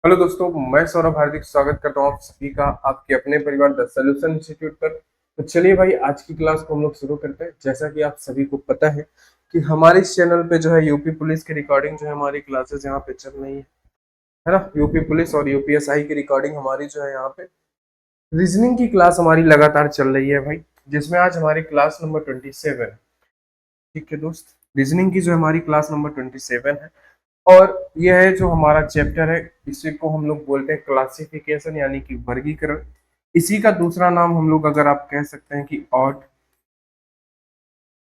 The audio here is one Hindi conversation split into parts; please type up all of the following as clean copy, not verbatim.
हेलो दोस्तों, मैं सौरभ हार्दिक स्वागत करता हूँ आप सभी का आपके अपने परिवार द सॉल्यूशन इंस्टीट्यूट पर। तो चलिए भाई, आज की क्लास को हम लोग शुरू करते हैं। जैसा कि आप सभी को पता है कि हमारे इस चैनल पे जो है यूपी पुलिस की रिकॉर्डिंग जो है हमारी क्लासेस यहाँ पे चल रही है ना। यूपी पुलिस और यूपीएसआई की रिकॉर्डिंग हमारी जो है यहाँ पे रीजनिंग की क्लास हमारी लगातार चल रही है भाई, जिसमें आज हमारी क्लास नंबर 27। ठीक है दोस्त, रीजनिंग की जो हमारी क्लास नंबर 27 है। और यह है जो हमारा चैप्टर है, इसी को हम लोग बोलते हैं क्लासिफिकेशन यानी कि वर्गीकरण। इसी का दूसरा नाम हम लोग अगर आप कह सकते हैं कि ऑड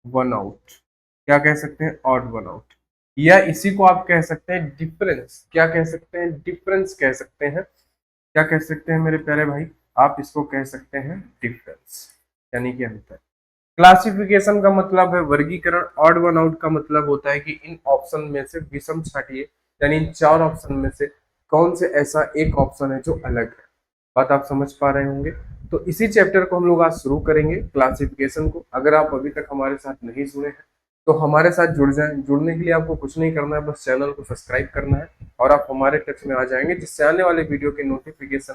वन आउट। क्या कह सकते हैं? Odd one out. या इसी को आप कह सकते हैं डिफरेंस। क्या कह सकते हैं? डिफरेंस कह सकते हैं। क्या कह सकते हैं मेरे प्यारे भाई? आप इसको कह सकते हैं डिफरेंस, यानी कि अंतर। क्लासिफिकेशन का मतलब है वर्गीकरण। ऑड वन आउट का मतलब होता है कि इन ऑप्शन में से विषम छांटिए, यानी इन चार ऑप्शन में से कौन से ऐसा एक ऑप्शन है जो अलग है। बात आप समझ पा रहे होंगे। तो इसी चैप्टर को हम लोग आज शुरू करेंगे, क्लासिफिकेशन को। अगर आप अभी तक हमारे साथ नहीं जुड़े हैं तो हमारे साथ जुड़ जाएं। जुड़ने के लिए आपको कुछ नहीं करना है, बस चैनल को सब्सक्राइब करना है और आप हमारे टच में आ जाएंगे, जिससे आने वाले वीडियो के नोटिफिकेशन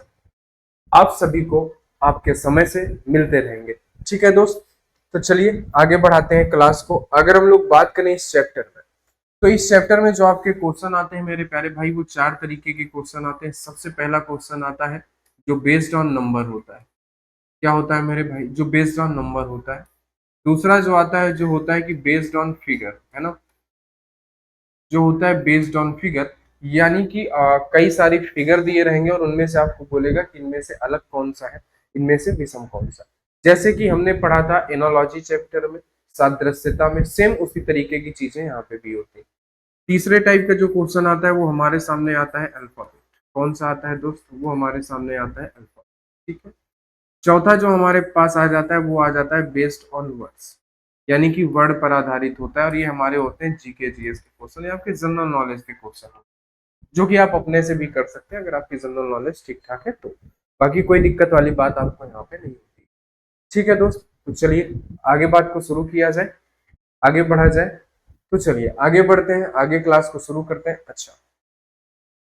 आप सभी को आपके समय से मिलते रहेंगे। ठीक है दोस्त, तो चलिए आगे बढ़ाते हैं क्लास को। अगर हम लोग बात करें इस चैप्टर में, तो इस चैप्टर में जो आपके क्वेश्चन आते हैं मेरे प्यारे भाई, वो चार तरीके के क्वेश्चन आते हैं। सबसे पहला क्वेश्चन आता है जो बेस्ड ऑन नंबर होता है। क्या होता है मेरे भाई? जो बेस्ड ऑन नंबर होता है। दूसरा जो आता है जो होता है कि बेस्ड ऑन फिगर, है ना। जो होता है बेस्ड ऑन फिगर, यानी कि कई सारी फिगर दिए रहेंगे और उनमें से आपको बोलेगा कि इनमें से अलग कौन सा है, इनमें से विषम कौन सा। जैसे कि हमने पढ़ा था एनोलॉजी चैप्टर में, सादृश्यता में, सेम उसी तरीके की चीजें यहाँ पे भी होती है। तीसरे टाइप का जो क्वेश्चन आता है वो हमारे सामने आता है अल्फाबेट। कौन सा आता है दोस्त? वो हमारे सामने आता है अल्फाबेट। ठीक है। चौथा जो हमारे पास आ जाता है वो आ जाता है बेस्ड ऑन वर्ड्स, यानी कि वर्ड पर आधारित होता है। और ये हमारे होते हैं जीके जीएस के क्वेश्चन या आपके जनरल नॉलेज के क्वेश्चन, जो कि आप अपने से भी कर सकते हैं अगर आपकी जनरल नॉलेज ठीक ठाक है तो। बाकी कोई दिक्कत वाली बात आपको यहाँ पे नहीं होती। ठीक है दोस्त, तो चलिए आगे बात को शुरू किया जाए, आगे बढ़ा जाए। तो चलिए आगे बढ़ते हैं, आगे क्लास को शुरू करते हैं। अच्छा,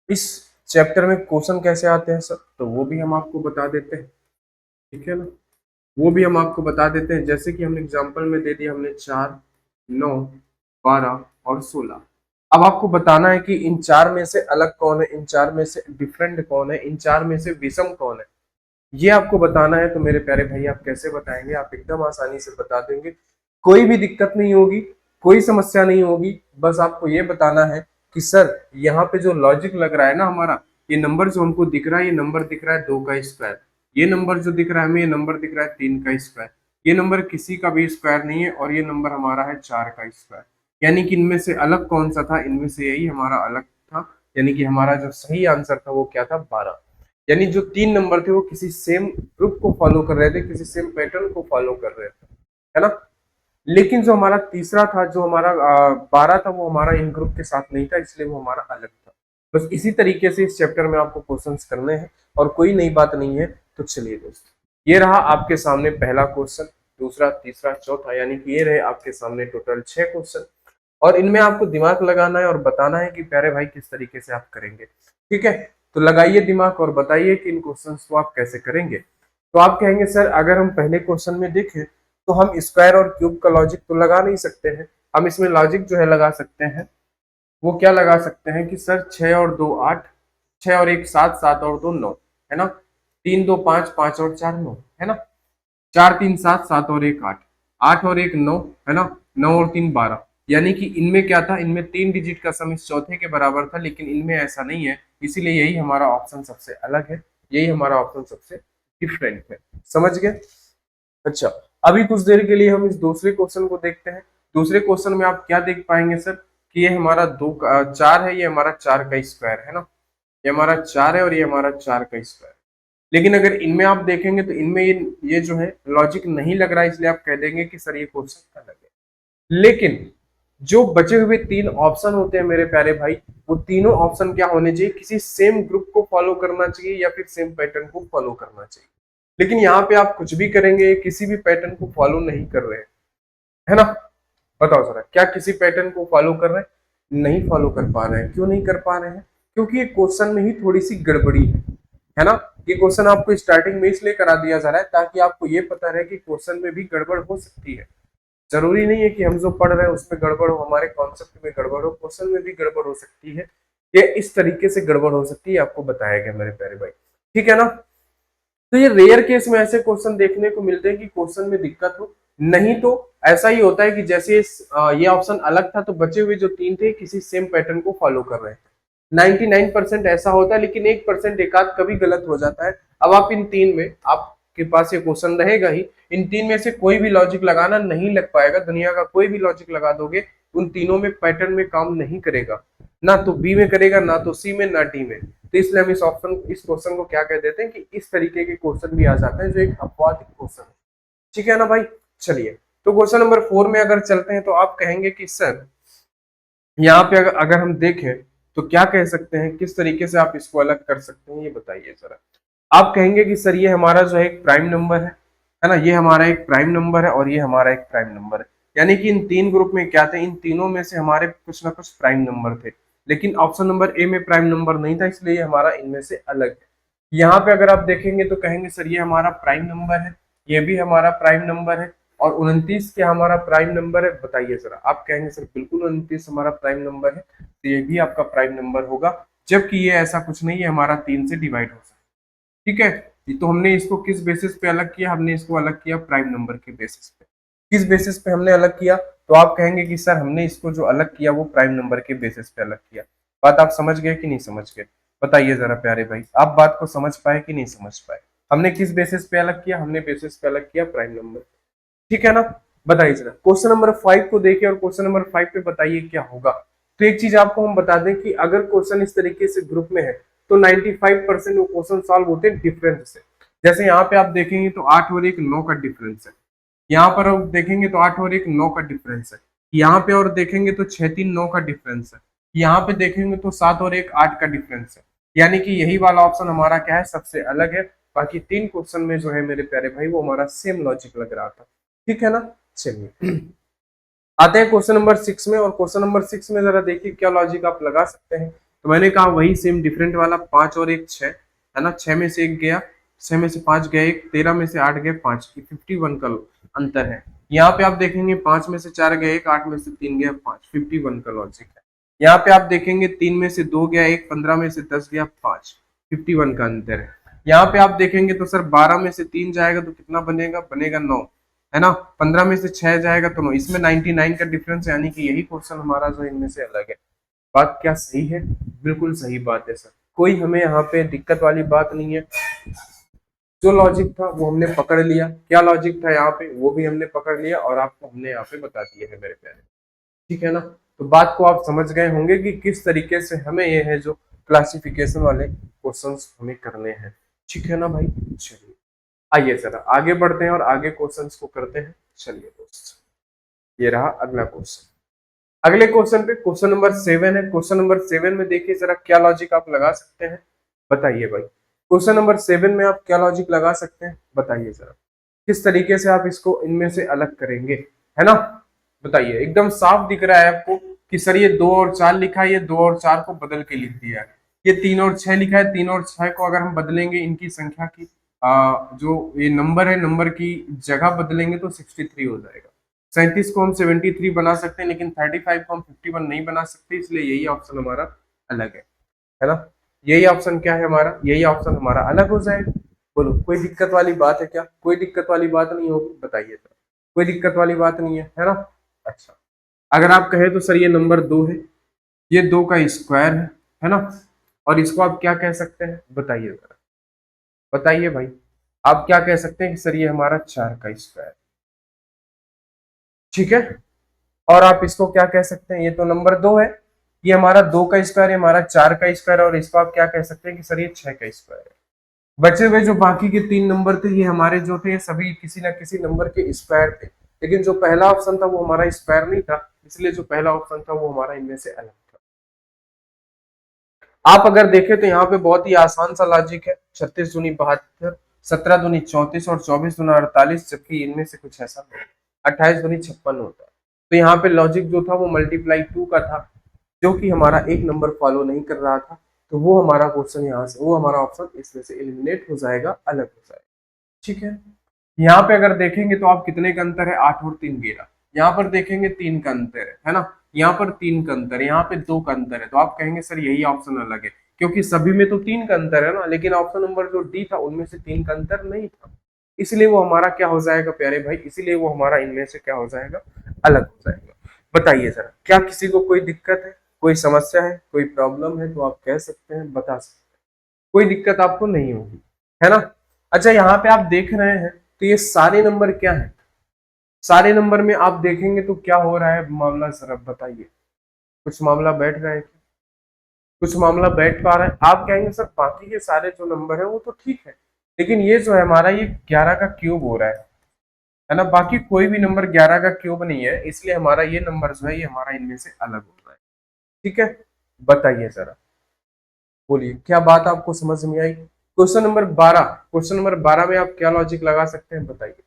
इस चैप्टर में क्वेश्चन कैसे आते हैं सर, तो वो भी हम आपको बता देते हैं। ठीक है ना, वो भी हम आपको बता देते हैं। जैसे कि हमने एग्जांपल में दे दिया, हमने 4, 9, 12 और 16। अब आपको बताना है कि इन चार में से अलग कौन है, इन चार में से डिफरेंट कौन है, इन चार में से विषम कौन है। ये आपको बताना है। तो मेरे प्यारे भाई, आप कैसे बताएंगे? आप एकदम आसानी से बता देंगे, कोई भी दिक्कत नहीं होगी, कोई समस्या नहीं होगी। बस आपको ये बताना है कि सर यहाँ पे जो लॉजिक लग रहा है ना हमारा, ये नंबर जो हमको दिख रहा है, ये नंबर दिख रहा है 2 का स्क्वायर। ये नंबर जो दिख रहा है हमें, ये नंबर दिख रहा है 3 का स्क्वायर। ये नंबर किसी का भी स्क्वायर नहीं है और ये नंबर हमारा है 4 का स्क्वायर। यानी कि इनमें से अलग कौन सा था? इनमें से यही हमारा अलग था। यानी कि हमारा जो सही आंसर था वो क्या था? 12। यानी जो तीन नंबर थे वो किसी सेम ग्रुप को फॉलो कर रहे थे, किसी सेम पैटर्न को फॉलो कर रहे थे, है ना। लेकिन जो हमारा तीसरा था, जो हमारा 12 था, वो हमारा इन ग्रुप के साथ नहीं था, इसलिए वो हमारा अलग था। बस इसी तरीके से इस चैप्टर में आपको क्वेश्चंस करने हैं और कोई नई बात नहीं है। तो चलिए दोस्त, ये रहा आपके सामने पहला क्वेश्चन, दूसरा, तीसरा, चौथा, यानी कि ये रहे आपके सामने टोटल 6 क्वेश्चन। और इनमें आपको दिमाग लगाना है और बताना है कि प्यारे भाई किस तरीके से आप करेंगे। ठीक है, तो लगाइए दिमाग और बताइए कि इन क्वेश्चंस को आप कैसे करेंगे। तो आप कहेंगे सर अगर हम पहले क्वेश्चन में देखें तो हम स्क्वायर और क्यूब का लॉजिक तो लगा नहीं सकते हैं। हम इसमें लॉजिक जो है लगा सकते हैं, वो क्या लगा सकते हैं कि सर 6 और 2 8, 6 और 1 7, 7 और 2 9, है ना। 3 2 5, 5 और 4 9, है ना। 4 3 7, 7 और 1 8, 8 और 1 9, है ना। 9 और 3 12। यानी कि इनमें क्या था? इनमें 3 डिजिट का सम इस चौथे के बराबर था, लेकिन इनमें ऐसा नहीं है। इसीलिए यही हमारा ऑप्शन सबसे अलग है, यही हमारा ऑप्शन सबसे डिफरेंट है। समझ गए? अच्छा, अभी कुछ देर के लिए हम इस दूसरे क्वेश्चन को देखते हैं। दूसरे क्वेश्चन में आप क्या देख पाएंगे सर कि ये हमारा 4 है, ये हमारा 4 का स्क्वायर है ना। ये हमारा 4 है और ये हमारा 4 का स्क्वायर। लेकिन अगर इनमें आप देखेंगे तो इनमें ये जो है लॉजिक नहीं लग रहा है, इसलिए आप कह देंगे कि सर ये क्वेश्चन अलग है। लेकिन जो बचे हुए तीन ऑप्शन होते हैं मेरे प्यारे भाई, वो तीनों ऑप्शन क्या होने चाहिए? किसी सेम ग्रुप को फॉलो करना चाहिए या फिर सेम पैटर्न को फॉलो करना चाहिए। लेकिन यहाँ पे आप कुछ भी करेंगे, किसी भी पैटर्न को फॉलो नहीं कर रहे हैं, है ना। बताओ जरा, क्या किसी पैटर्न को फॉलो कर रहे हैं? नहीं फॉलो कर पा रहे हैं। क्यों नहीं कर पा रहे हैं? क्योंकि ये क्वेश्चन में ही थोड़ी सी गड़बड़ी है ना। ये क्वेश्चन आपको स्टार्टिंग में इसलिए करा दिया जा रहा है ताकि आपको ये पता रहे कि क्वेश्चन में भी गड़बड़ हो सकती है। जरूरी नहीं है कि हम जो पढ़ रहे हैं उसमें गड़बड़ हो, हमारे कॉन्सेप्ट में गड़बड़ हो, क्वेश्चन में भी गड़बड़ हो सकती है। ये इस तरीके से गड़बड़ हो सकती है, आपको बताया गया मेरे प्यारे भाई, ठीक है ना। तो ये रेयर केस में ऐसे क्वेश्चन देखने को मिलते हैं कि क्वेश्चन में दिक्कत हो, नहीं तो ऐसा ही होता है कि जैसे ये ऑप्शन अलग था तो बचे हुए जो तीन थे किसी सेम पैटर्न को फॉलो कर रहे हैं। 99% ऐसा होता है, लेकिन 1% एकाध कभी गलत हो जाता है। अब आप इन तीन में, आपके पास ये क्वेश्चन रहेगा ही, इन तीन में से कोई भी लॉजिक लगाना नहीं लग पाएगा, दुनिया का कोई भी लॉजिक लगा दोगे उन तीनों में पैटर्न में काम नहीं करेगा, ना तो बी में करेगा, ना तो सी में, ना डी में। तो इसलिए हम इस क्वेश्चन को क्या कह देते हैं कि इस तरीके के क्वेश्चन भी आ जाते हैं जो एक अपवाद क्वेश्चन है, ठीक है ना भाई। चलिए, तो क्वेश्चन नंबर 4 में अगर चलते हैं तो आप कहेंगे कि सर यहाँ पे अगर हम देखें तो क्या कह सकते हैं, किस तरीके से आप इसको अलग कर सकते हैं, ये बताइए जरा। आप कहेंगे कि सर ये हमारा जो है एक प्राइम नंबर है ना, ये हमारा एक प्राइम नंबर है और ये हमारा एक प्राइम नंबर है, यानी कि इन तीन ग्रुप में क्या थे, इन तीनों में से हमारे कुछ ना कुछ प्राइम नंबर थे, लेकिन ऑप्शन नंबर ए में प्राइम नंबर नहीं था, इसलिए हमारा इनमें से अलग है। यहाँ पे अगर आप देखेंगे तो कहेंगे सर ये हमारा प्राइम नंबर है, ये भी हमारा प्राइम नंबर है, और 29 क्या हमारा प्राइम नंबर है, बताइए जरा। आप कहेंगे सर बिल्कुल 29 हमारा प्राइम नंबर है, तो ये भी आपका प्राइम नंबर होगा, जबकि ये ऐसा कुछ नहीं है हमारा 3 से डिवाइड हो सकता है, ठीक है। तो हमने इसको किस बेसिस पे अलग किया, हमने इसको अलग किया प्राइम नंबर के बेसिस पे। किस बेसिस पे हमने अलग किया, तो आप कहेंगे कि सर हमने इसको जो अलग किया वो प्राइम नंबर के बेसिस पे अलग किया। बात आप समझ गए कि नहीं समझ गए, बताइए जरा प्यारे भाई, आप बात को समझ पाए कि नहीं समझ पाए। हमने किस बेसिस पे अलग किया, हमने बेसिस पे अलग किया प्राइम नंबर, ठीक है ना। बताइए जरा क्वेश्चन नंबर 5 को देखिए और क्वेश्चन नंबर 5 पे बताइए क्या होगा। तो एक चीज आपको हम बता दें कि अगर क्वेश्चन इस तरीके से ग्रुप में है तो 95% वो क्वेश्चन सॉल्व होते हैं डिफरेंस से। जैसे यहाँ पे आप देखेंगे तो 8 और 1 9 का डिफरेंस है, यहाँ पर आप देखेंगे तो 8 और 1 9 का डिफरेंस है, यहाँ पे और देखेंगे तो 6 3 9 का डिफरेंस है, यहाँ पे देखेंगे तो 7 और 1 8 का डिफरेंस है, यानी कि यही वाला ऑप्शन हमारा क्या है, सबसे अलग है। बाकी तीन क्वेश्चन में जो है मेरे प्यारे भाई वो हमारा सेम लॉजिक लग रहा था, ठीक है ना। चलिए आते हैं क्वेश्चन नंबर 6 में, और क्वेश्चन नंबर 6 में जरा देखिए क्या लॉजिक आप लगा सकते हैं। तो मैंने कहा वही सेम डिफरेंट वाला, 5 और 1 6 है ना, 6 में से 1 गया, 6 में से 5 गया, 1 13 में से 8 गए 5, 51 का अंतर है। यहाँ पे आप देखेंगे 5 में से 4 गया 1, 8 में से 3 गया 5, 51 का लॉजिक है। यहाँ पे आप देखेंगे 3 में से 2 गया 1, 15 में से 10 गया 5, 51 का अंतर है। यहाँ पे आप देखेंगे तो सर 12 में से 3 जाएगा तो कितना बनेगा, बनेगा 9, है ना। 15 में से 6 जाएगा तो 9, इसमें 99 का डिफरेंस, यानी कि यही क्वेश्चन हमारा जो इनमें से अलग है। बात क्या सही है, बिल्कुल सही बात है सर, कोई हमें यहाँ पे दिक्कत वाली बात नहीं है। जो लॉजिक था वो हमने पकड़ लिया, क्या लॉजिक था यहाँ पे वो भी हमने पकड़ लिया, और आपको हमने यहाँ पे बता दिया है मेरे प्यारे, ठीक है ना। तो बात को आप समझ गए होंगे कि किस तरीके से हमें ये है जो क्लासिफिकेशन वाले क्वेश्चंस हमें करने हैं, ठीक है ना भाई। चलिए आइए जरा आगे बढ़ते हैं और आगे क्वेश्चंस को करते हैं। चलिए दोस्त, ये रहा अगला क्वेश्चन। अगले क्वेश्चन पे क्वेश्चन नंबर 7 है। क्वेश्चन नंबर 7 में देखिए जरा क्या लॉजिक आप लगा सकते हैं, बताइए भाई। क्वेश्चन नंबर 7 में आप क्या लॉजिक लगा सकते हैं, बताइए जरा, किस तरीके से आप इसको इनमें से अलग करेंगे, है ना। बताइए, एकदम साफ दिख रहा है आपको कि सर ये 2 और 4 लिखा है, ये 2 और 4 को बदल के लिख दिया है, ये 3 और 6 लिखा है, 3 और 6 को अगर हम बदलेंगे इनकी संख्या की जो ये नंबर है, नंबर की जगह बदलेंगे तो 63 हो जाएगा। 37 को हम 73 बना सकते हैं, लेकिन 35 को हम 51 नहीं बना सकते, इसलिए यही ऑप्शन हमारा अलग है ना। यही ऑप्शन क्या है हमारा, यही ऑप्शन हमारा अलग हो जाएगा। बोलो कोई दिक्कत वाली बात है क्या, कोई दिक्कत वाली बात नहीं होगी, बताइए तो। कोई दिक्कत वाली बात नहीं है ना। अच्छा, अगर आप कहें तो सर ये नंबर 2 है, ये 2 का स्क्वायर है ना, और इसको आप क्या कह सकते हैं, बताइए जरा, बताइए भाई। आप क्या कह सकते हैं कि सर ये हमारा 4 का स्क्वायर, ठीक है। और आप इसको क्या कह सकते हैं, ये तो नंबर 2 है, ये हमारा 2 का स्क्वायर है, हमारा 4 का स्क्वायर है, और इसको आप क्या कह सकते हैं कि सर ये 6 का स्क्वायर है। बचे हुए जो बाकी के 3 नंबर थे ये हमारे जो थे सभी किसी ना किसी नंबर के स्क्वायर थे, लेकिन जो पहला ऑप्शन था वो हमारा स्क्वायर नहीं था, इसलिए जो पहला ऑप्शन था वो हमारा इनमें से अलग था। आप अगर देखें तो यहाँ पे बहुत ही आसान सा लॉजिक है, 36 दूनी 72, 17 दूनी 34 और 24 दूना 48, जबकि इनमें से कुछ ऐसा नहीं, 28 दूनी 56 होता है। तो यहाँ पे लॉजिक जो था वो मल्टीप्लाई 2 का था, जो कि हमारा एक नंबर फॉलो नहीं कर रहा था, तो वो हमारा क्वेश्चन यहाँ से, वो हमारा ऑप्शन इसमें से एलिमिनेट हो जाएगा, अलग हो जाएगा। ठीक है, यहाँ पे अगर देखेंगे तो आप कितने का अंतर है, 8 और 3 11। यहाँ पर देखेंगे 3 का अंतर है ना, यहाँ पर 3 का अंतर है, यहाँ पे 2 का अंतर है, तो आप कहेंगे सर यही ऑप्शन अलग है, क्योंकि सभी में तो 3 का अंतर है ना, लेकिन ऑप्शन नंबर जो डी था उनमें से 3 का अंतर नहीं था, इसलिए वो हमारा क्या हो जाएगा प्यारे भाई, इसीलिए वो हमारा इनमें से क्या हो जाएगा, अलग हो जाएगा। बताइए जरा, क्या किसी को कोई दिक्कत है, कोई समस्या है, कोई प्रॉब्लम है तो आप कह सकते हैं, बता सकते हैं, कोई दिक्कत आपको नहीं होगी, है ना। अच्छा, यहाँ पे आप देख रहे हैं तो ये सारे नंबर क्या है, सारे नंबर में आप देखेंगे तो क्या हो रहा है मामला, जरा बताइए, कुछ मामला बैठ रहा है क्या? कुछ मामला बैठ पा रहा है? आप कहेंगे सर बाकी के सारे जो नंबर है वो तो ठीक है, लेकिन ये जो है हमारा ये 11 का क्यूब हो रहा है ना, बाकी कोई भी नंबर 11 का क्यूब नहीं है, इसलिए हमारा ये नंबर जो है ये हमारा इनमें से अलग हो रहा है। ठीक है, बताइए जरा, बोलिए क्या बात आपको समझ में आई। क्वेश्चन नंबर 12, क्वेश्चन नंबर 12 में आप क्या लॉजिक लगा सकते हैं, बताइए।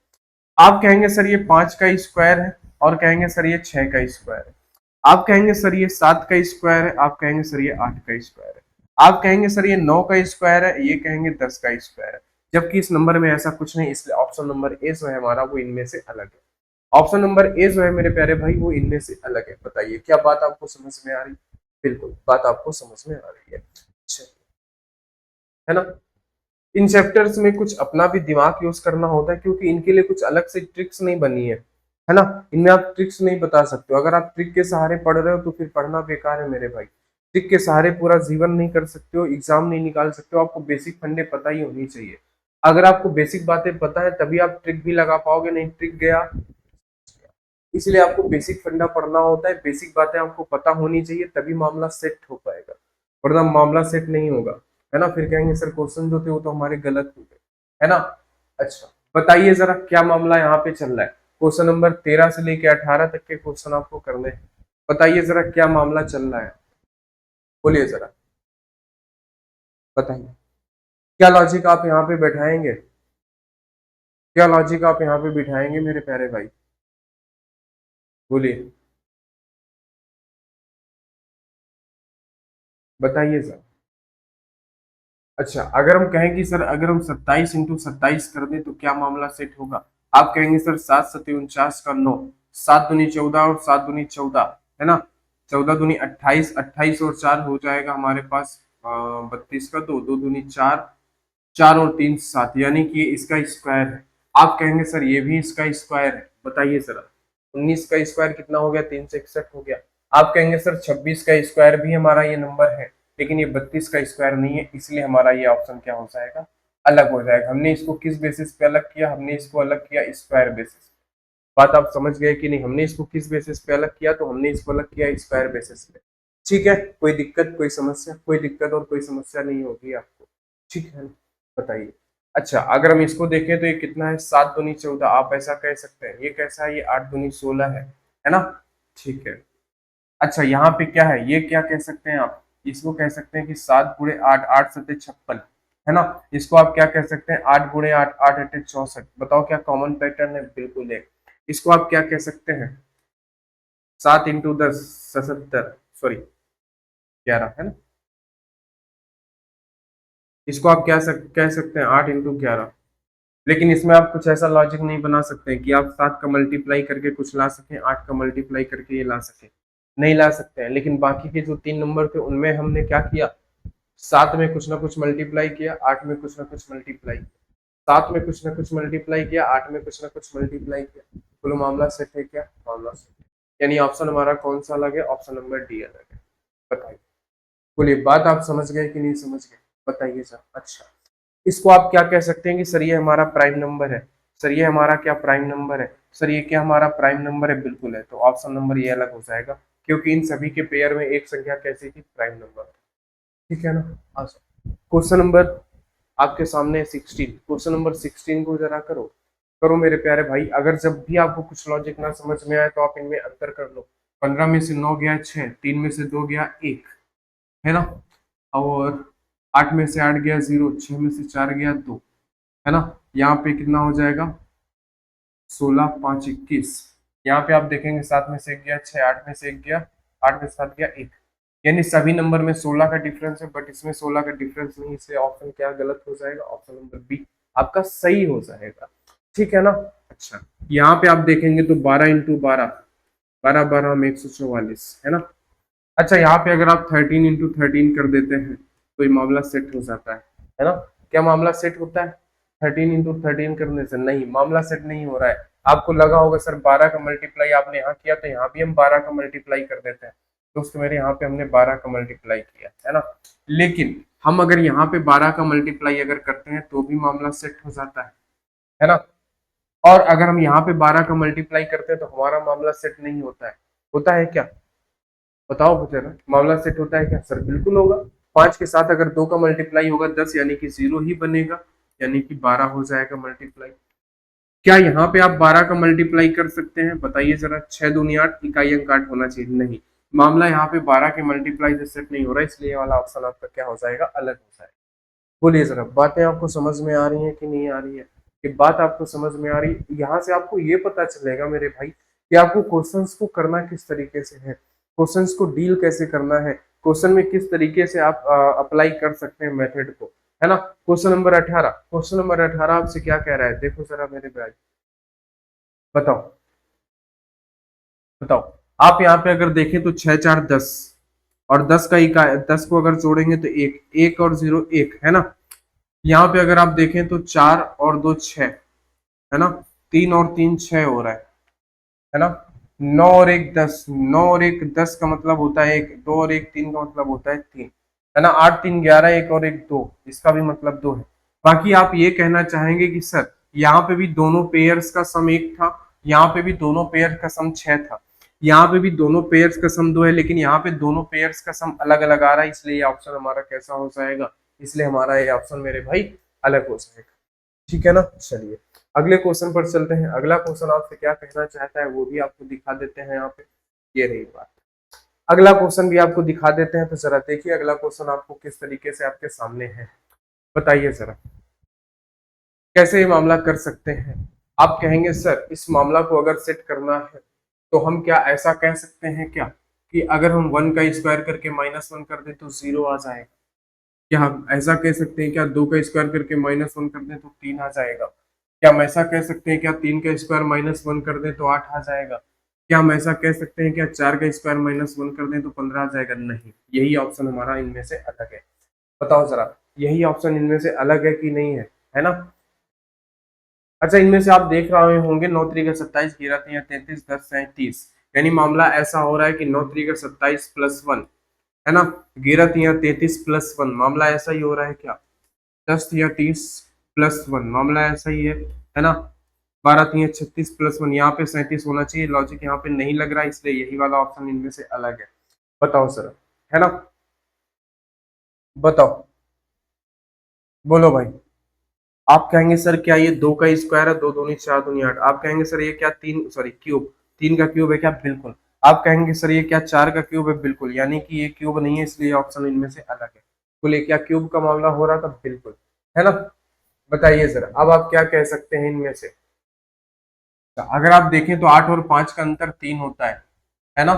आप कहेंगे सर ये 5 का स्क्वायर है, और कहेंगे सर ये 6 का स्क्वायर है, आप कहेंगे सर ये 7 का स्क्वायर है, आप कहेंगे सर ये 8 का स्क्वायर है, आप कहेंगे सर ये 9 का स्क्वायर है, ये कहेंगे 10 का स्क्वायर है, जबकि इस नंबर में ऐसा कुछ नहीं, इसलिए ऑप्शन नंबर ए जो है हमारा वो इनमें से अलग है। ऑप्शन नंबर ए जो है मेरे प्यारे भाई वो इनमें से अलग है। बताइए क्या बात आपको समझ में आ रही, बिल्कुल बात आपको समझ में आ रही है, चलिए, है ना। इन चैप्टर्स में कुछ अपना भी दिमाग यूज करना होता है, क्योंकि इनके लिए कुछ अलग से ट्रिक्स नहीं बनी है ना, इनमें आप ट्रिक्स नहीं बता सकते हो, अगर आप ट्रिक के सहारे पढ़ रहे हो तो फिर पढ़ना बेकार है मेरे भाई, ट्रिक के सहारे पूरा जीवन नहीं कर सकते हो, एग्जाम नहीं निकाल सकते हो, आपको बेसिक फंडे पता ही होनी चाहिए, अगर आपको बेसिक बातें पता है तभी आप ट्रिक भी लगा पाओगे, नहीं ट्रिक गया, इसलिए आपको बेसिक फंडा पढ़ना होता है, बेसिक बातें आपको पता होनी चाहिए तभी मामला सेट हो पाएगा, वरना मामला सेट नहीं होगा, है ना, फिर कहेंगे सर क्वेश्चन जो थे वो तो हमारे गलत हो गए, है ना। अच्छा, बताइए जरा क्या मामला यहाँ पे चल रहा है, क्वेश्चन नंबर 13 से लेके 18 तक के क्वेश्चन आपको करने हैं, बताइए जरा क्या मामला चल रहा है, बोलिए जरा, बताइए क्या लॉजिक आप यहाँ पे बैठाएंगे, क्या लॉजिक आप यहाँ पे बिठाएंगे मेरे प्यारे भाई, बोलिए, बताइए सर। अच्छा, अगर हम कहें कि सर अगर हम 27 × 27 कर दें तो क्या मामला सेट होगा, आप कहेंगे सर 7×7 = 49 का 9, 7×2 = 14 और 7×2 = 14, है ना, 14×2 = 28, 28 और 4 हो जाएगा हमारे पास 32 का 2, 2×2 = 4, 4 और 3 7, यानी कि इसका स्क्वायर है। आप कहेंगे सर ये भी इसका स्क्वायर है, बताइए जरा, 19 का स्क्वायर कितना हो गया, 361 हो गया। आप कहेंगे सर 26 का स्क्वायर भी हमारा ये नंबर है, लेकिन ये 32 का स्क्वायर नहीं है, इसलिए हमारा ये ऑप्शन क्या हो जाएगा, अलग हो जाएगा। हमने इसको किस बेसिस पे अलग किया, हमने इसको अलग किया स्क्वायर बेसिस। बात आप समझ गए कि नहीं, हमने इसको किस बेसिस पे अलग किया, तो हमने इसको अलग किया स्क्वायर बेसिस पे। ठीक है, कोई दिक्कत, कोई समस्या, कोई दिक्कत और कोई समस्या नहीं होगी आपको, ठीक है, बताइए। अच्छा, अगर हम इसको देखें तो ये कितना है, 7×2 = 14, आप ऐसा कह सकते हैं, ये कैसा है, ये 8×2 = 16 है ना, ठीक है। अच्छा, यहाँ पे क्या है, ये क्या कह सकते हैं आप, इसको कह सकते हैं कि 7×8, 8×7 = 56, है ना, इसको आप क्या कह सकते हैं, 8×8, 8×8 = 64, बताओ क्या कॉमन पैटर्न है, बिल्कुल है। इसको आप क्या कह सकते हैं, 7×10 77, सॉरी 11, है ना, इसको आप क्या कह सकते हैं 8×11, लेकिन इसमें आप कुछ ऐसा लॉजिक नहीं बना सकते कि आप 7 का मल्टीप्लाई करके कुछ ला सकें, 8 का मल्टीप्लाई करके ये ला सकें, नहीं ला सकते हैं, लेकिन बाकी के जो 3 नंबर थे उनमें हमने क्या किया, 7 में कुछ ना कुछ मल्टीप्लाई किया, 8 में कुछ ना कुछ मल्टीप्लाई किया, 7 में कुछ ना कुछ मल्टीप्लाई किया, 8 में कुछ ना कुछ मल्टीप्लाई किया, बोलो मामला सेट है क्या, मामला सेट है, यानी ऑप्शन हमारा कौन सा अलग है, ऑप्शन नंबर डी अलग है। बताइए, बोलिए बात आप समझ गए कि नहीं समझ गए, बताइए सर। अच्छा, इसको आप क्या कह सकते हैं कि सर ये हमारा प्राइम नंबर है, सर ये हमारा क्या प्राइम नंबर है, सर ये क्या हमारा प्राइम नंबर है, बिल्कुल है, तो ऑप्शन नंबर ये अलग हो जाएगा, क्योंकि इन सभी के पेयर में एक संख्या कैसी थी, प्राइम नंबर, ठीक है ना। क्वेश्चन नंबर आपके सामने 16, क्वेश्चन नंबर 16 को जरा करो, करो मेरे प्यारे भाई, अगर जब भी आपको कुछ लॉजिक ना समझ में आए तो आप इनमें अंतर कर लो, 15 में से 9 गया 6, 3 में से 2 गया 1, है ना, और 8 में से 8 गया 0, 6 में से 4 गया 2, है ना, यहाँ पे कितना हो जाएगा, 16 5 21, यहाँ पे आप देखेंगे 7 में से 1 गया 6, 8 में से 1 गया, 8 में से 7 गया 1, यानी सभी नंबर में 16 का डिफरेंस है, बट इसमें 16 का डिफरेंस नहीं, इसलिए ऑप्शन क्या गलत हो जाएगा, ऑप्शन नंबर बी आपका सही हो जाएगा। ठीक है ना। अच्छा, यहाँ पे आप देखेंगे तो 12 × 12, 12 में 144 है ना। अच्छा, यहाँ पे अगर आप 13 × 13 कर देते हैं तो ये मामला सेट हो जाता है ना। क्या मामला सेट होता है 13 × 13 करने से? नहीं, मामला सेट नहीं हो रहा है। आपको लगा होगा सर 12 का मल्टीप्लाई आपने यहाँ किया तो यहाँ भी हम 12 का मल्टीप्लाई कर देते हैं। दोस्त मेरे, यहाँ पे हमने 12 का मल्टीप्लाई किया है ना, लेकिन हम अगर यहाँ पे 12 का मल्टीप्लाई अगर करते हैं तो भी मामला सेट हो जाता है ना। और अगर हम यहाँ पे 12 का मल्टीप्लाई करते हैं तो हमारा मामला सेट नहीं होता है। होता है क्या? बताओ बेटा, मामला सेट होता है क्या? सर बिल्कुल होगा। 5 के साथ अगर 2 का मल्टीप्लाई होगा 10, यानी कि 0 ही बनेगा, यानी कि 12 हो जाएगा मल्टीप्लाई। क्या यहाँ पे आप 12 का मल्टीप्लाई कर सकते हैं? बताइए जरा। 6 दूनी 8, इकाई अंक 8 होना चाहिए, नहीं। मामला यहाँ पे 12 के मल्टीप्लाई से सेट नहीं हो रहा है, इसलिए ये वाला ऑप्शन आपका क्या हो जाएगा? अलग हो जाएगा। बोलिए जरा, बातें आपको समझ में आ रही है कि नहीं आ रही है? ये बात आपको समझ में आ रही है? यहाँ से आपको ये पता चलेगा मेरे भाई कि आपको क्वेश्चंस को करना किस तरीके से है, क्वेश्चंस को डील कैसे करना है, क्वेश्चन में किस तरीके से आप अप्लाई कर सकते हैं मेथड को, है ना। क्वेश्चन नंबर 18, क्वेश्चन नंबर 18 आपसे क्या कह रहा है? देखो जरा मेरे भाई, बताओ बताओ। आप यहाँ पे अगर देखें तो 6 4 10, और 10 का इकाई 10 को अगर जोड़ेंगे तो एक, एक और 0 1 है ना। यहाँ पे अगर आप देखें तो 4 और 2 6 है ना, 3 और 3 6 हो रहा है ना। 9 और 1 10, 9 और 1 10 का मतलब होता है 1, 2 और 1 3 का मतलब होता है 3, है ना। 8 3 11, 1 और 1 2, इसका भी मतलब 2 है। बाकी आप ये कहना चाहेंगे कि सर यहाँ पे भी दोनों पेयर्स का सम 1 था, यहाँ पे भी दोनों पेयर का सम 6 था, यहाँ पे भी दोनों पेयर्स का सम 2 है, लेकिन यहाँ पे दोनों पेयर्स का सम अलग अलग आ रहा है, इसलिए ये ऑप्शन हमारा कैसा हो जाएगा? इसलिए हमारा ये ऑप्शन मेरे भाई अलग हो जाएगा। ठीक है ना। चलिए अगले क्वेश्चन पर चलते हैं। अगला क्वेश्चन आपसे क्या कहना चाहता है वो भी आपको दिखा देते हैं यहाँ पे। ये रही बात, अगला क्वेश्चन भी आपको दिखा देते हैं। तो जरा देखिए अगला क्वेश्चन आपको किस तरीके से आपके सामने है, बताइए जरा कैसे ये मामला कर सकते हैं। आप कहेंगे सर इस मामला को अगर सेट करना है तो हम क्या ऐसा कह सकते हैं क्या कि अगर हम 1 का स्क्वायर करके -1 कर दें तो 0 आ जाएगा? क्या हम ऐसा कह सकते हैं क्या 2 का स्क्वायर करके -1 कर दें तो 3 आ जाएगा? क्या हम ऐसा कह सकते हैं क्या 3 का स्क्वायर -1 कर दें तो 8 आ जाएगा? क्या हम ऐसा कह सकते हैं क्या 4 का स्क्वायर -1 कर दें तो 15 आ जाएगा? नहीं, यही ऑप्शन हमारा इनमें से अलग है। बताओ जरा, यही ऑप्शन इनमें से अलग है कि नहीं है ना। अच्छा, इनमें से आप देख रहे होंगे 9 3 27, 11 3 33, 10 है 30, यानी मामला ऐसा हो रहा है कि 9 3 27 प्लस 1 है ना, 11 3 33 प्लस 1, मामला ऐसा ही हो रहा है क्या? 10 या 30 प्लस 1, मामला ऐसा ही है ना। 12 3 36 प्लस 1, यहाँ पे 37 होना चाहिए, लॉजिक यहाँ पे नहीं लग रहा है, इसलिए यही वाला ऑप्शन इनमें से अलग है। बताओ सर, है ना। बताओ, बोलो भाई। आप कहेंगे सर क्या ये 2 का स्क्वायर है, 2 दूनी 4 दूनी 8। आप कहेंगे सर ये क्या 3 सॉरी क्यूब, 3 का क्यूब है क्या? बिल्कुल। आप कहेंगे सर ये क्या 4 का क्यूब है? बिल्कुल, यानी कि ये क्यूब नहीं है, इसलिए ऑप्शन इनमें से अलग है। बोलिए क्या क्यूब का मामला हो रहा था? बिल्कुल, है ना। बताइए सर, अब आप क्या कह सकते हैं इनमें से? अगर आप देखें तो 8 और 5 का अंतर 3 होता है ना।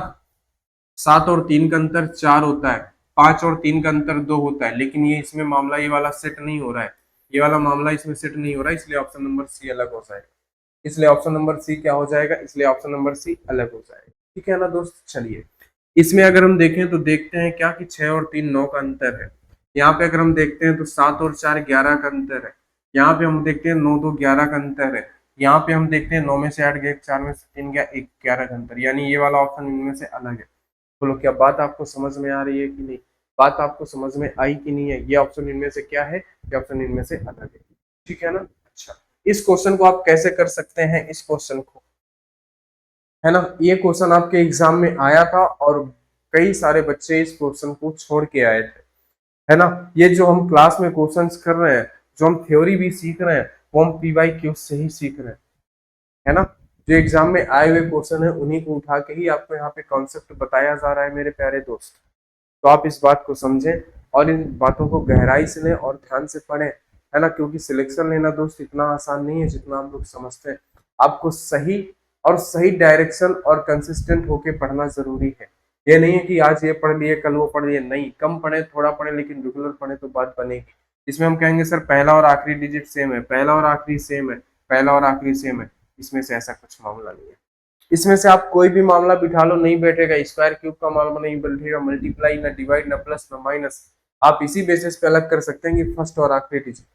7 और 3 का अंतर 4 होता है, 5 और 3 का अंतर 2 होता है, लेकिन ये इसमें मामला ये वाला सेट नहीं हो रहा है, ये वाला मामला इसमें सेट नहीं हो रहा है, इसलिए ऑप्शन नंबर सी अलग हो जाएगा। इसलिए ऑप्शन नंबर सी क्या हो जाएगा? इसलिए ऑप्शन नंबर सी अलग हो जाएगा। ठीक है ना दोस्त। चलिए इसमें अगर हम देखें तो देखते हैं क्या कि 6 और 3 9 का अंतर है। यहाँ पे अगर हम देखते हैं तो 7 और 4 11 का अंतर है। यहाँ पे हम देखते हैं 9 2 11 का अंतर है। यहाँ पे हम देखते हैं 9 में से 8 गया, 4 में से 3 गया, 1 11 का अंतर, यानी ये वाला ऑप्शन इनमें से अलग है। बोलो क्या बात आपको समझ में आ रही है कि नहीं? बात आपको समझ में आई कि नहीं है? ये ऑप्शन इनमें से क्या है? ये ऑप्शन इनमें से अलग है। ठीक है ना। अच्छा, इस क्वेश्चन को आप कैसे कर सकते हैं? इस क्वेश्चन को, है ना, ये क्वेश्चन आपके एग्जाम में आया था और कई सारे बच्चे इस क्वेश्चन को छोड़ के आए थे, है ना। ये जो हम क्लास में क्वेश्चंस कर रहे हैं, जो हम थ्योरी भी सीख रहे हैं, वो हम PYQ से ही सीख रहे हैं, है ना। जो एग्जाम में आए हुए क्वेश्चन है उन्हीं को उठा के ही आपको यहाँ पे कॉन्सेप्ट बताया जा रहा है मेरे प्यारे दोस्त। तो आप इस बात को समझें और इन बातों को गहराई से लें और ध्यान से पढ़ें, है ना, क्योंकि सिलेक्शन लेना दोस्त इतना आसान नहीं है जितना हम लोग समझते हैं। आपको सही और सही डायरेक्शन और कंसिस्टेंट होके पढ़ना जरूरी है। ये नहीं है कि आज ये पढ़ लिए कल वो पढ़ लिए, नहीं, कम पढ़े थोड़ा पढ़े लेकिन रेगुलर पढ़े तो बात बनेगी। इसमें हम कहेंगे सर पहला और आखिरी डिजिट सेम है, पहला और आखिरी सेम है, पहला और आखिरी सेम है। इसमें से ऐसा कुछ मामला नहीं है। इसमें से आप कोई भी मामला बिठा लो नहीं बैठेगा, स्क्वायर क्यूब का मामला नहीं बैठेगा, मल्टीप्लाई ना डिवाइड ना प्लस ना माइनस। आप इसी बेसिस पे अलग कर सकते हैं कि फर्स्ट और आखिरी डिजिट।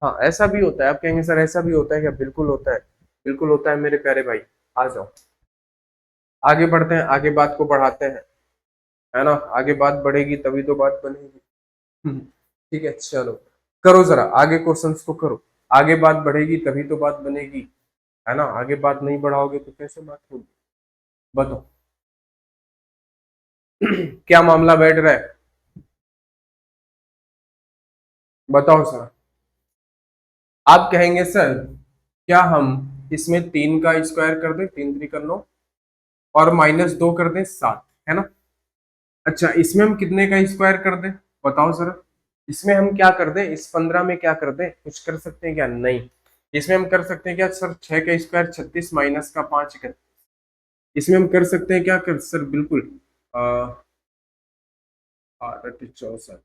हाँ ऐसा भी होता है, आप कहेंगे सर ऐसा भी होता है क्या? बिल्कुल होता है, बिल्कुल होता है मेरे प्यारे भाई। आ जाओ आगे बढ़ते हैं, आगे बात को बढ़ाते हैं, है ना, आगे बात बढ़ेगी तभी तो बात बनेगी। ठीक है चलो, करो जरा आगे क्वेश्चंस को करो, आगे बात बढ़ेगी तभी तो बात बनेगी, है ना, आगे बात नहीं बढ़ाओगे तो कैसे बात होगी? बताओ क्या मामला बैठ रहा है, बताओ सर। आप कहेंगे सर क्या हम इसमें 3 का स्क्वायर कर दें, 3 3 9, और -2 कर दें 7, है ना? अच्छा इसमें हम कितने का स्क्वायर कर दें, बताओ जरा। इसमें हम क्या कर दें, इस 15 में क्या कर दें, कुछ कर सकते हैं क्या? नहीं। इसमें हम कर सकते हैं क्या सर, 6 का स्क्वायर 36 माइनस का 5 31। इसमें हम कर सकते हैं क्या कर सर, बिल्कुल 64।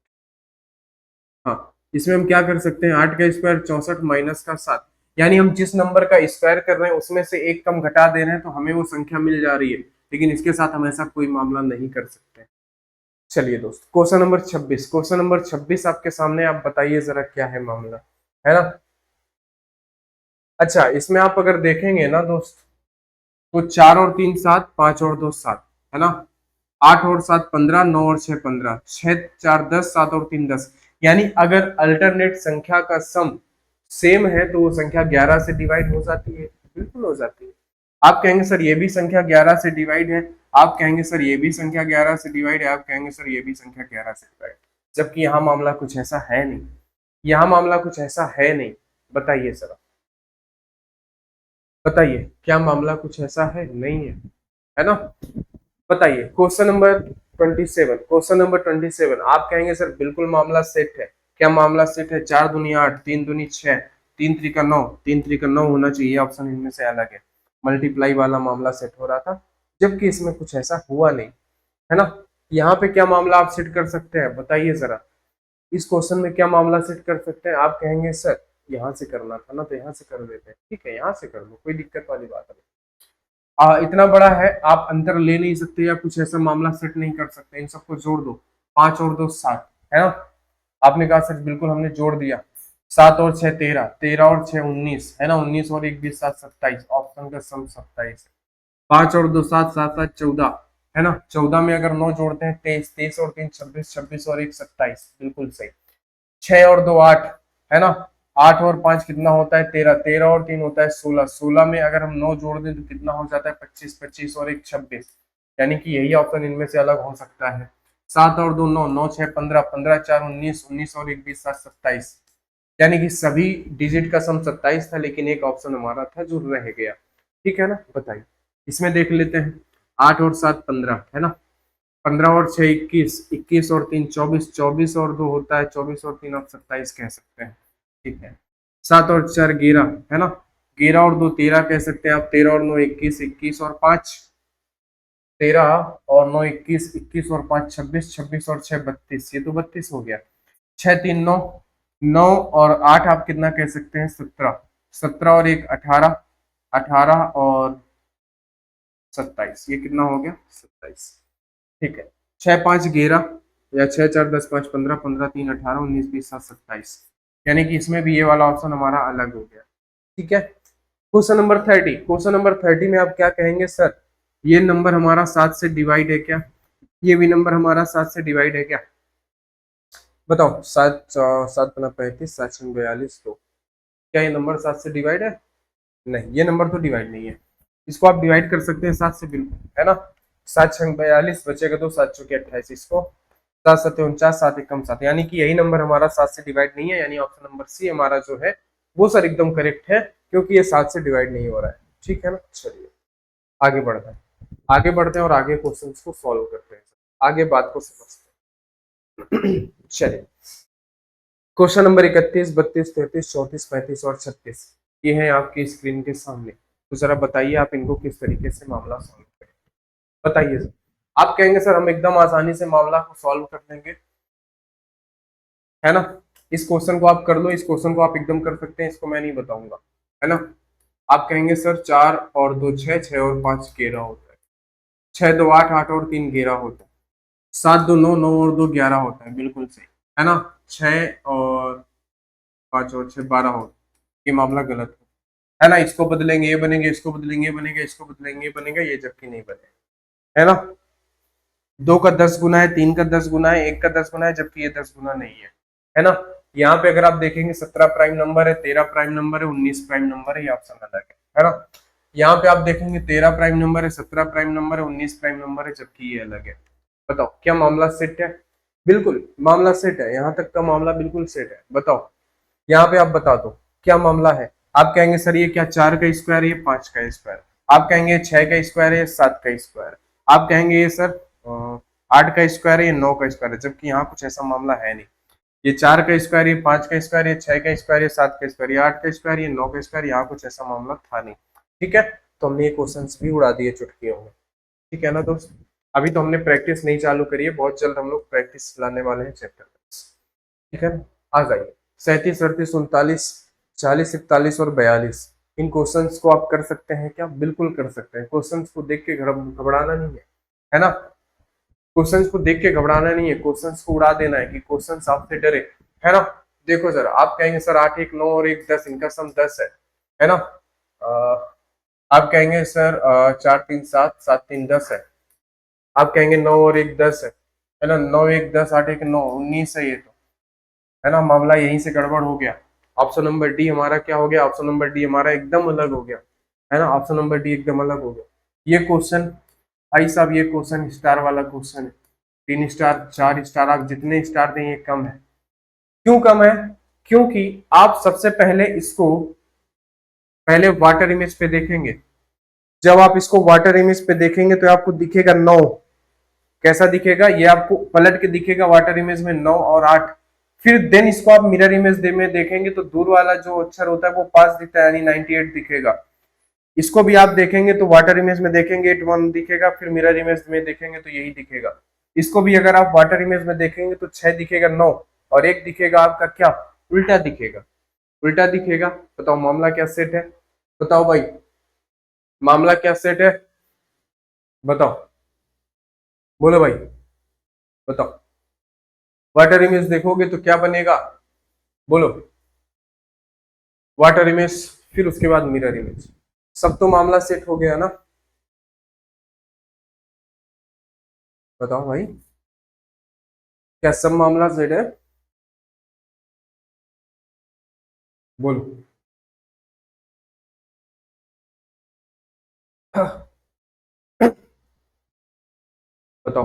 हाँ इसमें हम क्या कर सकते हैं, 8 का स्क्वायर 64 माइनस का 7। यानी हम जिस नंबर का स्क्वायर कर रहे हैं उसमें से एक कम घटा दे रहे हैं तो हमें वो संख्या मिल जा रही है, लेकिन इसके साथ हम ऐसा कोई मामला नहीं कर सकते। चलिए दोस्त क्वेश्चन नंबर 26, क्वेश्चन नंबर 26 आपके सामने, आप बताइए जरा क्या है मामला, है ना? अच्छा इसमें आप अगर देखेंगे ना दोस्त, तो 4 और 3 7, 5 और 2 7, है ना, 8 और 7 15, 9 और 6 15, 6 4 10, 7 और 3 10। यानी अगर अल्टरनेट संख्या का सम सेम है तो वो संख्या 11 से डिवाइड हो जाती है, बिल्कुल हो जाती है। आप कहेंगे सर ये भी संख्या 11 से डिवाइड है, आप कहेंगे सर ये भी संख्या 11 से डिवाइड है, आप कहेंगे सर ये भी संख्या 11 से डिवाइड, जबकि यहाँ मामला कुछ ऐसा है नहीं, यहाँ मामला कुछ ऐसा है नहीं। बताइए सर, बताइए क्या मामला कुछ ऐसा है? नहीं है, है ना? बताइए क्वेश्चन नंबर 27, क्वेश्चन नंबर 27, आप कहेंगे सर बिल्कुल मामला सेट है। क्या मामला सेट है? 4 दूनी 8, 3 दूनी 6, 3 3 9, 3 3 9 होना चाहिए, ऑप्शन इनमें से अलग है। मल्टीप्लाई वाला मामला सेट हो रहा था, जबकि इसमें कुछ ऐसा हुआ नहीं, है ना? यहाँ पे क्या मामला आप सेट कर सकते हैं, बताइए जरा। इस क्वेश्चन में क्या मामला सेट कर सकते हैं? आप कहेंगे सर यहाँ से करना था ना, तो यहाँ से कर देते हैं, ठीक है यहाँ से कर लो, कोई दिक्कत वाली बात नहीं। इतना बड़ा है, आप अंतर ले नहीं सकते या कुछ ऐसा मामला सेट नहीं कर सकते, इन सबको जोड़ दो, 5 और 2 7, है ना? आपने कहा सर बिल्कुल हमने जोड़ दिया, 7 और 6 13, 13 और 6 19, है ना, 19 और 1 20 7 27, ऑप्शन का सम 27। 5 और 2 7, 7 7 14, है ना, 14 में अगर 9 जोड़ते हैं 23, 23 और 3 26, 26 और 1 27, बिल्कुल सही। 6 और 2 8, है ना, 8 और 5 कितना होता है 13, 13 और 3 होता है 16, 16 में अगर हम 9 जोड़ दें तो कितना हो जाता है 25, 25 और 1 26, यानी कि यही ऑप्शन इनमें से अलग हो सकता है। 7 और 2 9, 9 6 15, 15 4 19, 19 और 1 20 7 27, यानी कि सभी डिजिट का सम 27 था, लेकिन एक ऑप्शन हमारा था जो रह गया। ठीक है ना, बताइए इसमें देख लेते हैं। 8 और 7 15, है ना, 15 और 6 21, 21 और 3 24, 24 और 2 होता है 24 और 3 आप 27 कह सकते हैं। ठीक है, 7 और 4 11, है ना, 11 और 2 13 कह सकते हैं आप, 13 और 9 21, 21 और 5 13 और 9 21, 21 और 5 26, 26 और 6 32, ये तो 32 हो गया। 6 3 9, 9 और 8 आप कितना कह सकते हैं 17, 17 और 1 18, 18 और 27, ये कितना हो गया 27। ठीक है, 6 5 11, या 6 4 10 5 15, 15 3 18 19 20 7 27, यानी कि इसमें भी ये वाला ऑप्शन हमारा अलग हो गया। ठीक है, क्वेश्चन नंबर 30, क्वेश्चन नंबर 30 में आप क्या कहेंगे सर, ये नंबर हमारा 7 से डिवाइड है क्या? ये भी नंबर हमारा 7 से डिवाइड है क्या? बताओ, 7 7 बना 35, 7 6 42, तो क्या ये नंबर 7 से डिवाइड है? नहीं, ये नंबर तो डिवाइड नहीं है। इसको आप डिवाइड कर सकते हैं 7 से, बिल्कुल, है ना। 7 6 42 बचेगा तो 7 चौके 28, इसको 7 7 49, 7 1 7, यानी कि यही नंबर हमारा 7 से डिवाइड नहीं है, यानी ऑप्शन नंबर सी हमारा जो है वो सर एकदम करेक्ट है, क्योंकि ये 7 से डिवाइड नहीं हो रहा है। ठीक है ना, चलिए आगे बढ़ते हैं, आगे बढ़ते हैं और आगे क्वेश्चन को सॉल्व करते हैं, आगे बात को समझते हैं। चलिए क्वेश्चन नंबर 31 32 33 34 35 और 36, ये है आपकी स्क्रीन के सामने। तो जरा बताइए आप इनको किस तरीके से मामला सॉल्व करें, बताइए। आप कहेंगे सर हम एकदम आसानी से मामला को सॉल्व कर देंगे, है ना। इस क्वेश्चन को आप कर लो, इस क्वेश्चन को आप एकदम कर सकते हैं, इसको मैं नहीं बताऊंगा, है ना। आप कहेंगे सर 4 और 2 6, 6 और 5 11 होता है, 6 2 8, 8 और 3 11 होता है, 7 2 9, 9 और 2 11 होता है, बिल्कुल सही, है ना। 6 और 5 और 6 12 होता है, ये मामला गलत है ना। इसको बदलेंगे ये बनेंगे, इसको बदलेंगे ये बनेगा, इसको बदलेंगे ये बनेगा, ये जबकि नहीं बनेगा, है ना। 2 का 10 गुना है, 3 का 10 गुना है, 1 का 10 गुना है, जबकि ये 10 गुना नहीं है ना। यहाँ पे अगर आप देखेंगे 17 प्राइम नंबर है, 13 प्राइम नंबर है, 19 प्राइम नंबर है, ये ऑप्शन अलग है ना। यहाँ पे आप देखेंगे 13 प्राइम नंबर है, 17 प्राइम नंबर है, 19 प्राइम नंबर है, जबकि ये अलग है। बताओ क्या मामला सेट है? बिल्कुल मामला सेट है, यहाँ तक का मामला बिल्कुल सेट है। बताओ यहाँ पे आप बता दो क्या मामला है। आप कहेंगे सर ये क्या 4 का स्क्वायर है, ये 5 का स्क्वायर, आप कहेंगे 6 का स्क्वायर है, ये 7 का स्क्वायर, आप कहेंगे ये सर 8 का स्क्वायर है, ये 9 का स्क्वायर है, जबकि यहाँ कुछ ऐसा मामला है नहीं। ये 4 का स्क्वायर, ये 5 का स्क्वायर, ये 6 का स्क्वायर, ये 7 का स्क्वायर, ये 8 का स्क्वायर, ये 9 का स्क्वायर, यहाँ कुछ ऐसा मामला था नहीं। ठीक है, तो हमने ये क्वेश्चन भी उड़ा दिए चुटकियों में। ठीक है ना दोस्त, अभी तो हमने प्रैक्टिस नहीं चालू करी है, बहुत जल्द हम लोग प्रैक्टिस लाने वाले हैं चैप्टर में। ठीक है, आ जाइए। 37 38 39 40 41 और 42, इन क्वेश्चंस को आप कर सकते हैं क्या? बिल्कुल कर सकते हैं। क्वेश्चंस को देख के घबराना नहीं है ना। क्वेश्चंस को देख के घबराना नहीं है, क्वेश्चंस को उड़ा देना है कि क्वेश्चंस आपसे डरे, है ना। देखो सर, आप कहेंगे सर 8 1 9 और 1 10, इनका सम 10 है ना। आप कहेंगे सर 4 3 7, 7 3 10 है। आप कहेंगे 9 और 1 10 है ना। 9 1 10, 8 1 9, 19 है ये तो, है ना। मामला यहीं से गड़बड़ हो गया। ऑप्शन नंबर डी हमारा क्या हो गया? ऑप्शन नंबर डी हमारा एकदम अलग हो गया, है ना। ऑप्शन नंबर डी एकदम अलग हो गया। ये क्वेश्चन भाई साहब, ये क्वेश्चन स्टार वाला क्वेश्चन है। 3 स्टार 4 स्टार, आप जितने स्टार दें ये कम है। क्यों कम है? क्योंकि आप सबसे पहले इसको पहले वाटर इमेज पे देखेंगे। जब आप इसको वाटर इमेज पे देखेंगे तो आपको दिखेगा 9। कैसा दिखेगा? ये आपको पलट के दिखेगा वाटर इमेज में 9 और 8। फिर देन इसको आप मिरर इमेज में देखेंगे तो दूर वाला जो अक्षर होता है वो 5 दिखता है, यानी 98 दिखेगा। इसको भी आप देखेंगे तो वाटर इमेज में देखेंगे 81 दिखेगा, फिर मिरर इमेज में देखेंगे तो यही दिखेगा। इसको भी अगर आप वाटर इमेज में देखेंगे तो 6 दिखेगा, 9 और 1 दिखेगा आपका क्या? उल्टा दिखेगा, उल्टा दिखेगा। बताओ मामला क्या सेट है? बताओ भाई, मामला क्या सेट है? बताओ, बोलो भाई, बताओ। वाटर इमेज देखोगे तो क्या बनेगा? बोलो। वाटर इमेज, फिर उसके बाद मिरर इमेज, सब तो मामला सेट हो गया ना। बताओ भाई, क्या सब मामला सेट है? बोलो। बताओ,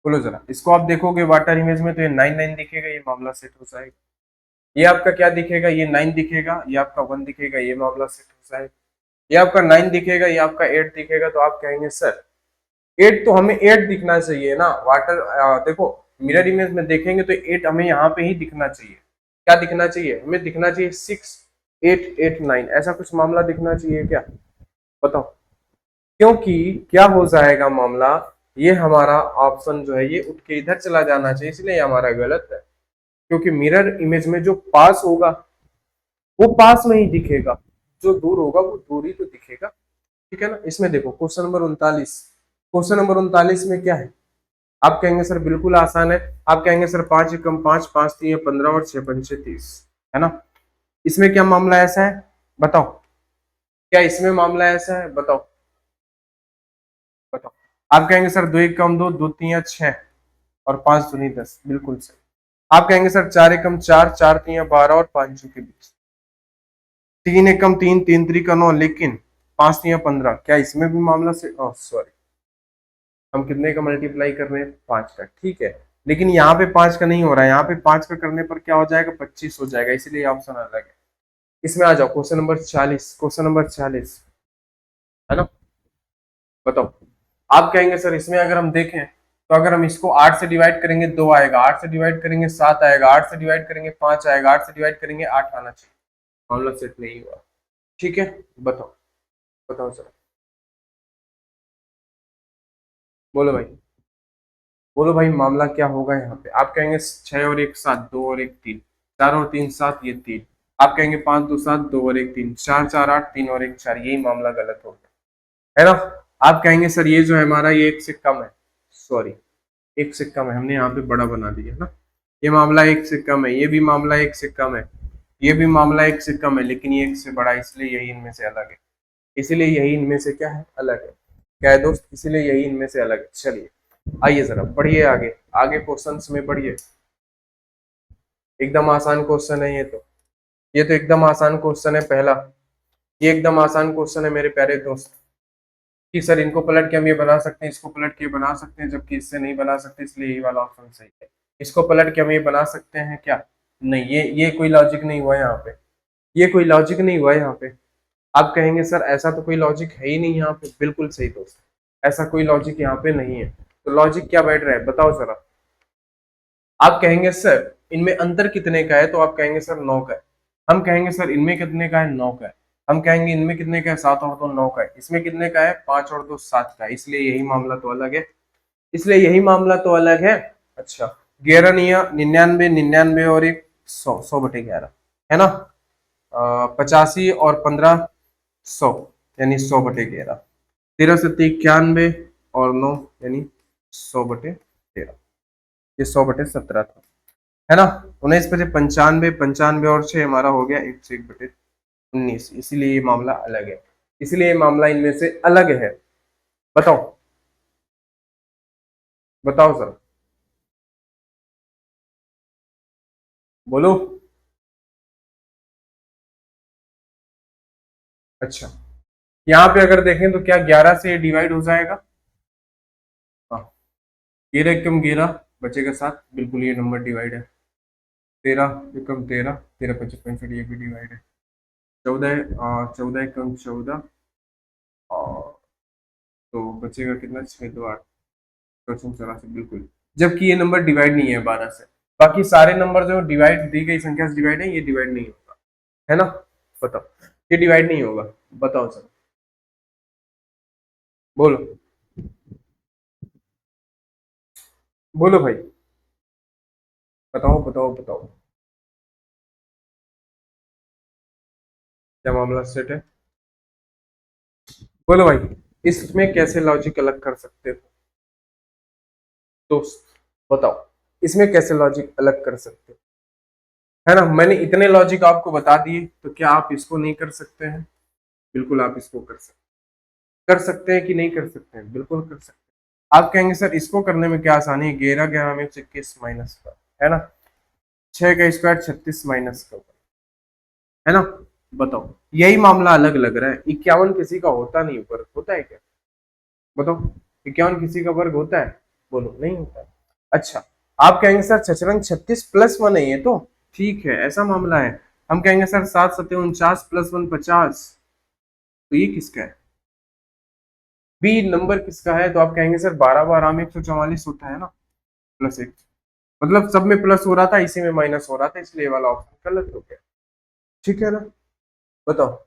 बोलो जरा। इसको आप देखोगे वाटर इमेज में तो ये 9 9 दिखेगा, ये मामला सेट हो जाएगा। ये आपका क्या दिखेगा? ये 9 दिखेगा, ये आपका 1 दिखेगा, ये मामला सेट हो जाएगा। ये आपका 9 दिखेगा, ये आपका 8 दिखेगा, तो आप कहेंगे सर 8 तो हमें 8 दिखना चाहिए ना। वाटर देखो, मिरर इमेज में देखेंगे तो 8 हमें यहाँ पे ही दिखना चाहिए। क्या दिखना चाहिए? हमें दिखना चाहिए 6 8 8 9, ऐसा कुछ मामला दिखना चाहिए क्या? बताओ। क्योंकि क्या हो जाएगा मामला, ये हमारा ऑप्शन जो है ये उठ के इधर चला जाना चाहिए, इसलिए ये हमारा गलत है। क्योंकि मिरर इमेज में जो पास होगा वो पास में ही दिखेगा, जो दूर होगा वो दूर ही तो दिखेगा। ठीक है ना। इसमें देखो क्वेश्चन नंबर 39, क्वेश्चन नंबर 39 में क्या है? आप कहेंगे सर बिल्कुल आसान है। आप कहेंगे सर 5 एकम 5, 5 3 15 और 6 पंचे 30, है ना। इसमें क्या मामला ऐसा है? बताओ, क्या इसमें मामला ऐसा है? बताओ, बताओ। आप कहेंगे सर 2 एकम 2, 2 3 6 और 5 दूनी 10, बिल्कुल सही। आप कहेंगे सर 4 एकम 4, 4 3 12 और 5 के बीच। 3 एकम 3, 3 3 9, लेकिन 5 3 15, क्या इसमें भी मामला से सॉरी, हम कितने का मल्टीप्लाई कर रहे हैं? 5 का, ठीक है। लेकिन यहाँ पे 5 का नहीं हो रहा है, यहाँ पे 5 का करने पर क्या हो जाएगा? 25 हो जाएगा, इसीलिए ऑप्शन अलग है। इसमें आ जाओ, क्वेश्चन नंबर 40, क्वेश्चन नंबर 40, है ना। बताओ। आप कहेंगे सर इसमें अगर हम देखें तो अगर हम इसको 8 से डिवाइड करेंगे 2 आएगा, 8 से डिवाइड करेंगे 7 आएगा, 8 से डिवाइड करेंगे 5 आएगा, 8 से डिवाइड करेंगे 8 आना चाहिए। मामला सेट नहीं हुआ। ठीक है, बताओ, बताओ सर। बोलो भाई, बोलो भाई मामला क्या होगा यहाँ पे। आप कहेंगे 6 और 1 7, 2 और 1 3, 4 और 3 7, ये 3। आप कहेंगे 5 2 7, 2 और 1 3, 4 4 8, 3 और 1 4, यही मामला गलत होगा, है ना। आप कहेंगे सर ये जो है हमारा ये 1 से कम है, सॉरी 1 से कम है, हमने यहाँ पे बड़ा बना दिया ना। ये मामला 1 से कम है, ये भी मामला 1 से कम है, ये भी मामला 1 से कम है, लेकिन ये 1 से बड़ा है, इसलिए यही इनमें से अलग है। इसीलिए यही इनमें से क्या है, अलग है। क्या है दोस्त, इसीलिए यही इनमें से अलग है। चलिए आइए जरा बढ़िए आगे, आगे क्वेश्चंस में बढ़िए। एकदम आसान क्वेश्चन है ये तो, ये तो एकदम आसान क्वेश्चन है पहला। ये एकदम आसान क्वेश्चन है मेरे प्यारे दोस्त, कि सर इनको पलट के हम ये बना सकते हैं, इसको पलट के ये बना सकते हैं, जबकि इससे नहीं बना सकते, इसलिए यही वाला ऑप्शन सही है। इसको पलट के हम ये बना सकते हैं क्या, नहीं, ये कोई लॉजिक नहीं हुआ यहाँ पे, ये कोई लॉजिक नहीं हुआ यहाँ पे। आप कहेंगे सर ऐसा तो कोई लॉजिक है ही नहीं यहाँ पे, बिल्कुल सही दोस्त, ऐसा कोई लॉजिक यहाँ पे नहीं है। तो लॉजिक क्या बैठ रहा है बताओ जरा। आप कहेंगे सर इनमें अंतर कितने का है, तो आप कहेंगे सर 9 का है। हम कहेंगे सर इनमें कितने का है, 9 का है। हम कहेंगे इनमें कितने का है, 7 और 2 9 का है। इसमें कितने का है, 5 और 2 7 का है, इसलिए यही मामला तो अलग है, इसलिए यही मामला तो अलग है। अच्छा, 11 99 99 और 1 100, 100/11 है ना। 85 और 15 100, यानी 100/11। 13 7 91 और 9, यानी 100/13, ये 100/17 था, है ना। 19 5 95, 95 और 6 हमारा हो गया 101/19, इसीलिए ये मामला अलग है, इसीलिए ये मामला इनमें से अलग है। बताओ, बताओ सर, बोलो। अच्छा, यहाँ पे अगर देखें तो क्या 11 से डिवाइड हो जाएगा, हाँ, 13 × 11 बचेगा 7, बिल्कुल ये नंबर डिवाइड है। 13 × 13, 13 25 65, ये भी डिवाइड है। 14 14 × 14 और तो बचेगा कितना, 6 2 8, 84, बिल्कुल। जबकि ये नंबर डिवाइड नहीं है 12 से, बाकी सारे नंबर जो डिवाइड दी गई संख्या से डिवाइड है, ये डिवाइड नहीं होगा, है ना। बताओ, ये डिवाइड नहीं होगा, बताओ सर, बोलो, बोलो भाई, बताओ बताओ बताओ, क्या मामला सेट है, बोलो भाई। इसमें कैसे लॉजिक अलग कर सकते हो दोस्त, बताओ, इसमें कैसे लॉजिक अलग कर सकते हो, है ना। मैंने इतने लॉजिक आपको बता दिए, तो क्या आप इसको नहीं कर सकते हैं, बिल्कुल आप इसको कर सकते हैं कि नहीं कर सकते हैं, बिल्कुल कर सकते हैं। आप कहेंगे सर इसको करने में क्या आसानी है, 11 11 में 21 माइनस का, है ना। 6 का स्क्वायर 36 माइनस का, है ना। बताओ, यही मामला अलग लग रहा है। 51 किसी का होता नहीं, वर्ग होता है क्या, बताओ। 51 किसी का वर्ग होता है, बोलो, नहीं होता है। अच्छा, आप कहेंगे सर छछरंग 36 + 1 है ये तो, ठीक है, ऐसा मामला है। हम कहेंगे सर 7 7 49 + 1 50, तो ये किसका है, बी नंबर किसका है, तो आप कहेंगे सर 12 12 में 144 होता है ना, +1, मतलब सब में प्लस हो रहा था, इसी में माइनस हो रहा था, इसलिए ये वाला ऑप्शन गलत हो गया, ठीक है ना। बताओ।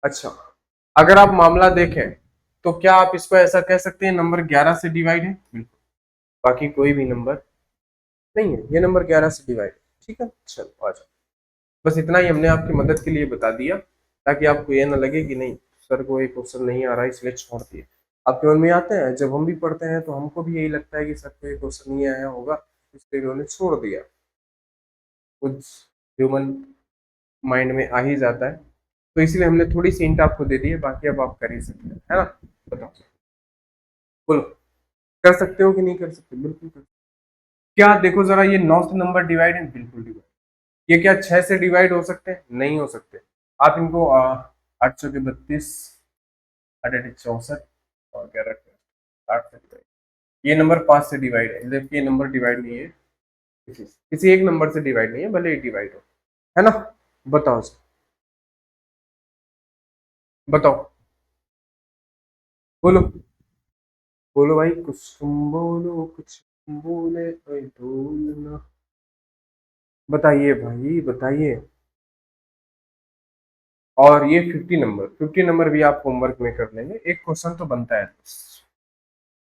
अच्छा, अगर आप मामला देखें तो क्या आप इसको ऐसा कह सकते हैं नंबर 11 से डिवाइड है, बिल्कुल, बाकी कोई भी नंबर नहीं है, ये नंबर 11 से डिवाइड है, ठीक है। चलो आ जाओ, बस इतना ही हमने आपकी मदद के लिए बता दिया, ताकि आपको ये ना लगे कि नहीं सर को ये क्वेश्चन नहीं आ रहा है इसलिए छोड़ दिए। आपके मन में आते हैं, जब हम भी पढ़ते हैं तो हमको भी यही लगता है कि सर को ये क्वेश्चन नहीं आया होगा, इसलिए उन्होंने छोड़ दिया, कुछ ह्यूमन माइंड में आ ही जाता है, तो इसलिए हमने थोड़ी सी हिंट आपको दे दी है, बाकी अब आप कर ही सकते हैं, है ना। बताओ, बोलो, कर सकते हो कि नहीं कर सकते, बिल्कुल कर सकते। क्या देखो जरा, ये 9 से नंबर डिवाइड है, बिल्कुल डिवाइड। ये क्या 6 से डिवाइड हो सकते हैं, नहीं हो सकते। आप इनको 8 के 32, 8 8 64 और 11 8 से डिवाइड, ये नंबर 5 से डिवाइड है, जबकि ये नंबर डिवाइड नहीं है, किसी एक नंबर से डिवाइड नहीं है, भले ही डिवाइड हो, है ना। बताओ बताओ, बोलो, बोलो भाई, कुछ तुम बोलो, कुछ तुम बोले, कोई बोलना, बताइए भाई बताइए। और ये 50 नंबर भी आप होमवर्क में कर लेंगे, एक क्वेश्चन तो बनता है।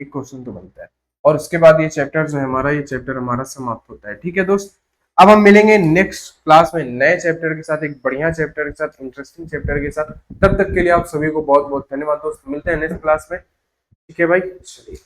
एक क्वेश्चन तो बनता है। और उसके बाद ये चैप्टर जो है हमारा, ये चैप्टर हमारा समाप्त होता है। ठीक है दोस्त, अब हम मिलेंगे नेक्स्ट क्लास में नए चैप्टर के साथ, एक बढ़िया चैप्टर के साथ, इंटरेस्टिंग चैप्टर के साथ। तब तक के लिए आप सभी को बहुत बहुत धन्यवाद दोस्त, मिलते हैं नेक्स्ट क्लास में। ठीक है भाई, चलिए।